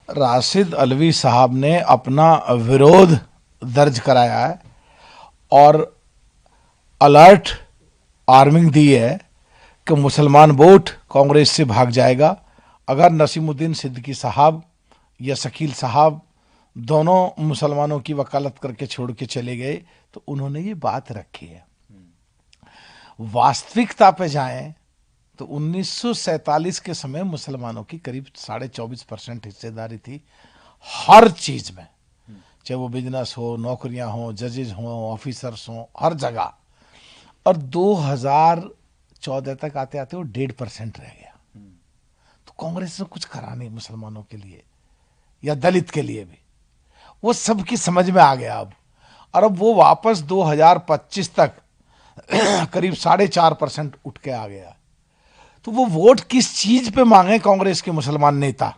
राशिद अल्वी साहब ने अपना विरोध दर्ज कराया है और अलर्ट वार्निंग दी है कि मुसलमान वोट कांग्रेस से भाग जाएगा अगर नसीमुद्दीन सिद्दीकी साहब या शकील साहब दोनों मुसलमानों की वकालत करके छोड़ के चले गए। तो उन्होंने ये बात रखी है। वास्तविकता पे जाएं तो 1947 के समय मुसलमानों की करीब 24.5% हिस्सेदारी थी हर चीज में, चाहे वो बिजनेस हो, नौकरियां हो, जजेज हो, ऑफिसर्स हो, हर जगह। और 2014 तक आते आते वो 1.5% रह गया। तो कांग्रेस ने कुछ करा नहीं मुसलमानों के लिए या दलित के लिए भी, वो सबकी समझ में आ गया अब। और अब वो वापस 2025 तक करीब 4.5% उठ के आ गया। तो वो वोट किस चीज पे मांगे कांग्रेस के मुसलमान नेता,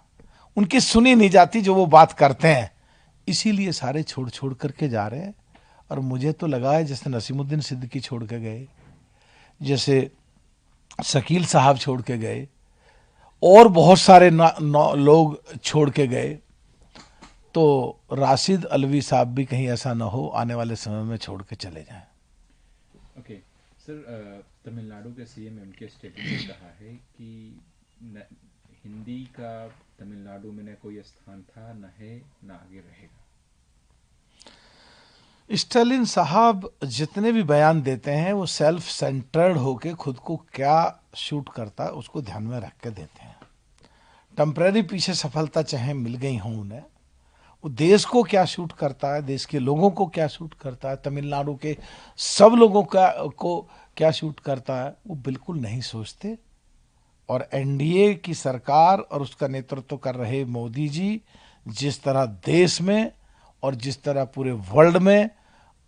उनकी सुनी नहीं जाती जो वो बात करते हैं, इसीलिए सारे छोड़ छोड़ करके जा रहे हैं। और मुझे तो लगा है जैसे नसीमुद्दीन सिद्दीकी छोड़ के गए, जैसे शकील साहब छोड़ के गए, और बहुत सारे लोग छोड़ के गए, तो राशिद अल्वी साहब भी कहीं ऐसा ना हो आने वाले समय में छोड़ के चले जाएं। ओके सर, तमिलनाडु के सीएम एमके स्टैलिन ने कहा है कि हिंदी का तमिलनाडु में न कोई स्थान था, न है, न आगे रहेगा। स्टालिन साहब जितने भी बयान देते हैं वो सेल्फ सेंटर्ड होके खुद को क्या शूट करता है उसको ध्यान में रख के देते हैं। टेम्पररी पीछे सफलता चाहे मिल गई हो उन्हें, वो देश को क्या शूट करता है, देश के लोगों को क्या शूट करता है, तमिलनाडु के सब लोगों को क्या शूट करता है, वो बिल्कुल नहीं सोचते। और एनडीए की सरकार और उसका नेतृत्व कर रहे मोदी जी जिस तरह देश में और जिस तरह पूरे वर्ल्ड में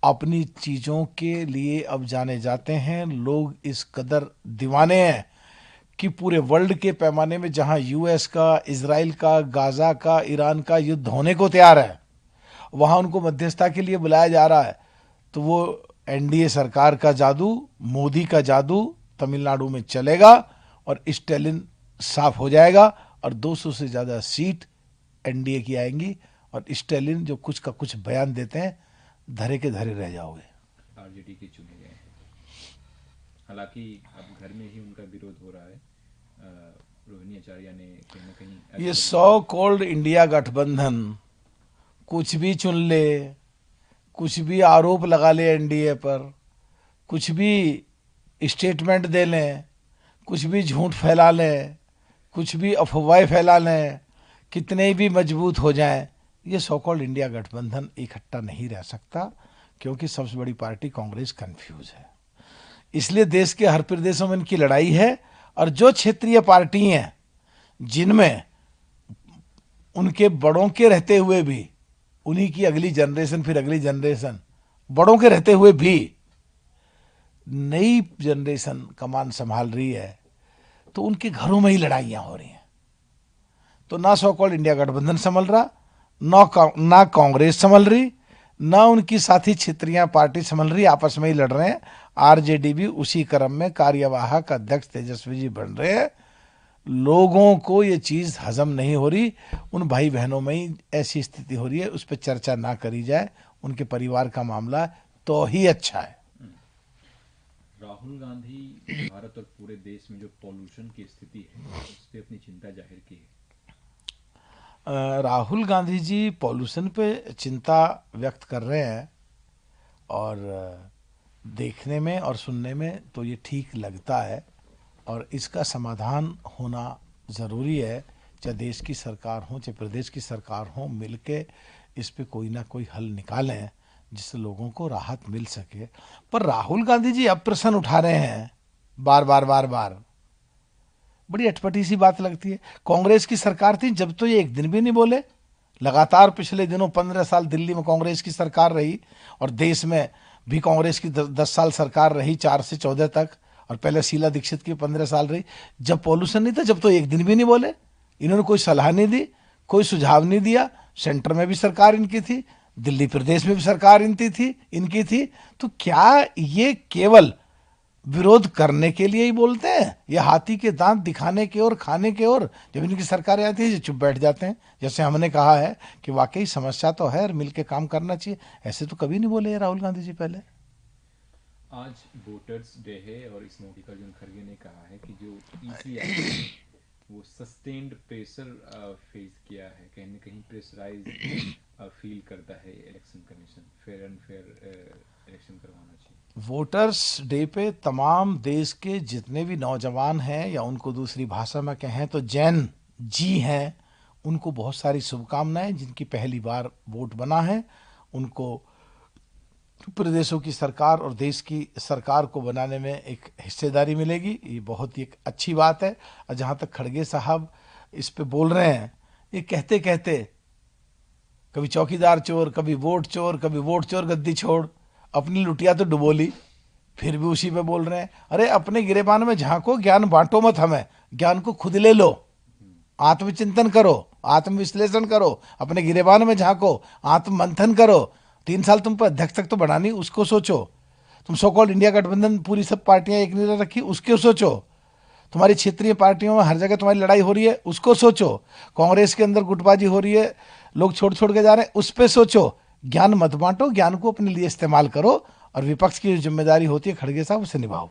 अपनी चीजों के लिए अब जाने जाते हैं, लोग इस कदर दीवाने हैं कि पूरे वर्ल्ड के पैमाने में जहां यूएस का, इजराइल का, गाजा का, ईरान का युद्ध होने को तैयार है, वहां उनको मध्यस्थता के लिए बुलाया जा रहा है। तो वो एनडीए सरकार का जादू, मोदी का जादू तमिलनाडु में चलेगा और स्टालिन साफ हो जाएगा और 200 से ज्यादा सीट एनडीए की आएंगी। और स्टालिन जो कुछ का कुछ बयान देते हैं, धरे के धरे रह जाओगे। आरजेडी के चुने गए हैं, हालांकि अब घर में ही उनका विरोध हो रहा है। रोहिणी आचार्य ने कहीं ना कहीं ये सो कॉल्ड इंडिया गठबंधन कुछ भी चुन ले, कुछ भी आरोप लगा ले एनडीए पर, कुछ भी स्टेटमेंट दे लें, कुछ भी झूठ फैला लें, कुछ भी अफवाहें फैला लें, कितने भी मजबूत हो जाएं, ये सो कॉल्ड इंडिया गठबंधन इकट्ठा नहीं रह सकता, क्योंकि सबसे बड़ी पार्टी कांग्रेस कंफ्यूज है। इसलिए देश के हर प्रदेशों में इनकी लड़ाई है। और जो क्षेत्रीय पार्टी हैं जिनमें उनके बड़ों के रहते हुए भी, उन्हीं की अगली जनरेशन, फिर अगली जनरेशन, बड़ों के रहते हुए भी नई जनरेशन कमान संभाल रही है, तो उनके घरों में ही लड़ाइयां हो रही हैं। तो ना सो कॉल्ड इंडिया गठबंधन संभल रहा, ना कांग्रेस संभल रही, ना उनकी साथी क्षेत्रीय पार्टी संभल रही, आपस में ही लड़ रहे हैं। आरजेडी भी उसी क्रम में कार्यवाहक अध्यक्ष तेजस्वी जी बन रहे हैं। लोगों को ये चीज हजम नहीं हो रही, उन भाई बहनों में ही ऐसी स्थिति हो रही है, उस पर चर्चा ना करी जाए, उनके परिवार का मामला तो ही अच्छा है। राहुल गांधी भारत और पूरे देश में जो पॉल्यूशन की स्थिति है उस पर अपनी चिंता जाहिर की है। राहुल गांधी जी पॉल्यूशन पे चिंता व्यक्त कर रहे हैं, और देखने में और सुनने में तो ये ठीक लगता है, और इसका समाधान होना ज़रूरी है। चाहे देश की सरकार हो, चाहे प्रदेश की सरकार हो, मिलके इस पे कोई ना कोई हल निकालें जिससे लोगों को राहत मिल सके। पर राहुल गांधी जी अब प्रश्न उठा रहे हैं बार बार बार बार, बड़ी अटपटी सी बात लगती है। कांग्रेस की सरकार थी जब तो ये एक दिन भी नहीं बोले। लगातार पिछले दिनों 15 साल दिल्ली में कांग्रेस की सरकार रही, और देश में भी कांग्रेस की 10 साल सरकार रही, 4 से 14 तक, और पहले शीला दीक्षित की 15 साल रही। जब पॉल्यूशन नहीं था, जब तो एक दिन भी नहीं बोले, इन्होंने कोई सलाह नहीं दी, कोई सुझाव नहीं दिया। सेंटर में भी सरकार इनकी थी, दिल्ली प्रदेश में भी सरकार इनकी थी। तो क्या ये केवल विरोध करने के लिए ही बोलते हैं या हाथी के दांत दिखाने के और खाने के? और जब इनकी सरकारें आती है ये चुप बैठ जाते हैं। जैसे हमने कहा है कि वाकई समस्या तो है और मिलके काम करना चाहिए, ऐसे तो कभी नहीं बोले ये राहुल गांधी जी पहले। आज वोटर्स डे है और इस मौके पर अर्जुन खड़गे ने कहा है कि जो ईसी एक्शन है वो सस्टेन्ड प्रेशर फेस किया है, कहीं ना कहीं प्रेशराइज फील करता है election commission, fair and fair election करवाना चाहिए। वोटर्स डे पे तमाम देश के जितने भी नौजवान हैं या उनको दूसरी भाषा में कहें तो जैन जी हैं, उनको बहुत सारी शुभकामनाएं। जिनकी पहली बार वोट बना है उनको प्रदेशों की सरकार और देश की सरकार को बनाने में एक हिस्सेदारी मिलेगी, ये बहुत ही एक अच्छी बात है। और जहाँ तक खड़गे साहब इस पे बोल रहे हैं, ये कहते कहते कभी चौकीदार चोर, कभी वोट चोर, कभी वोट चोर गद्दी छोड़, अपनी लुटिया तो डुबोली, फिर भी उसी पे बोल रहे हैं। अरे अपने गिरेबान में झांको, ज्ञान बांटो मत हमें, ज्ञान को खुद ले लो, आत्मचिंतन करो, आत्मविश्लेषण करो, अपने गिरेबान में झांको, आत्म मंथन करो। 3 साल तुम पर अध्यक्ष तक तो बढ़ानी, उसको सोचो। तुम सो कॉल्ड इंडिया गठबंधन पूरी सब पार्टियां एक नहीं रखी, उसको सोचो। तुम्हारी क्षेत्रीय पार्टियों में हर जगह तुम्हारी लड़ाई हो रही है, उसको सोचो। कांग्रेस के अंदर गुटबाजी हो रही है, लोग छोड़ छोड़ के जा रहे हैं, उस पर सोचो। ज्ञान मत बांटो, ज्ञान को अपने लिए इस्तेमाल करो और विपक्ष की जो जिम्मेदारी होती है खड़गे साहब उसे निभाओ।